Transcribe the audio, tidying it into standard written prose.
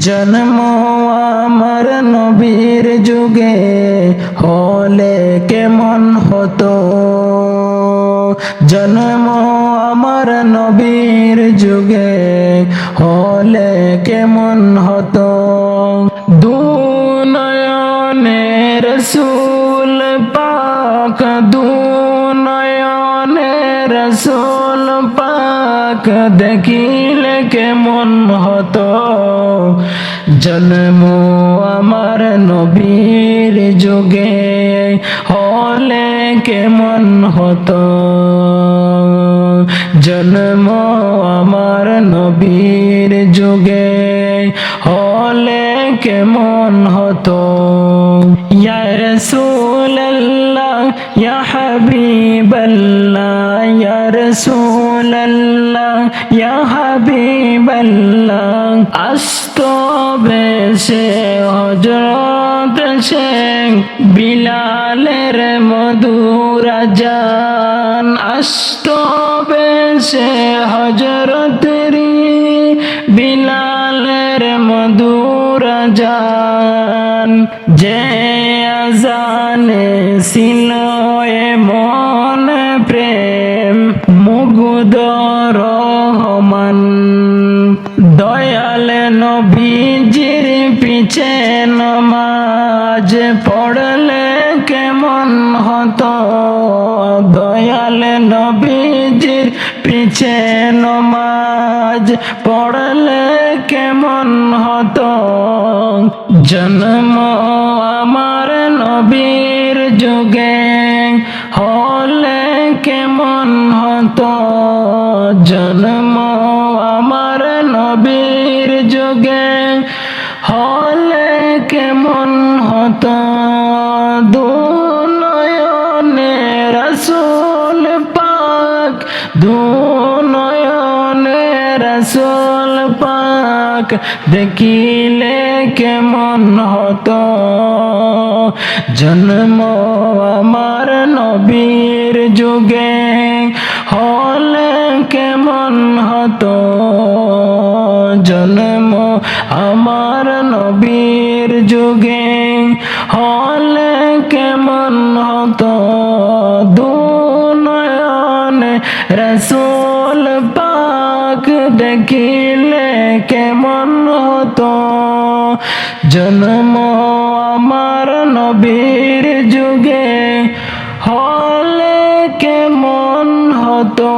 জন্ম আমার নবীর যুগে হলে কেমন হতো, জন্ম আমার নবীর যুগে হলে কেমন হতো। দুনয়নে রসুল পাক, দুনয়নে রসুল পাক দেখিলে কেমন হতো। জন্ম আমার নবীর যুগে হলে কেমন হতো, জন্ম আমার নবীর যুগে হলে কেমন হতো। ইয়া রাসূলুল্লাহ ইয়া হাবিবাল্লাহ, ইয়া রাসূলুল্লাহ ইয়া হাবিবাল্লাহ, আস্ত বেশে হযরত শেখ বিলালের মধুর আযান, আস্ত বেশে হযরত বিলালের মধুর আযান, যে আযানে ছিল এমন প্রেম মুগ্ধ রহমান। দয়াল নবীজির পিছে নমাজ পড়লে কেমন হতো, দয়াল নবীজির পিছে নমাজ পড়লে কেমন হতো। জন্ম আমার নবীর যুগে হলে কেমন হতো, জন্ম আমার নবীর যুগে হলে কেমন হতো। দুনয়নে রসুল পাক, দুনয়নে রসুল পাক দেখিলে কেমন হতো। জন্ম আমার নবীর যুগে হলে কেমন হতো, জন্ম আমার নবীর যুগে হলে কেমন হতো। দুনয়নে রসুল পাক দেখিলে কেমন হতো, জন্ম আমার নবীর যুগে হলে কেমন হতো।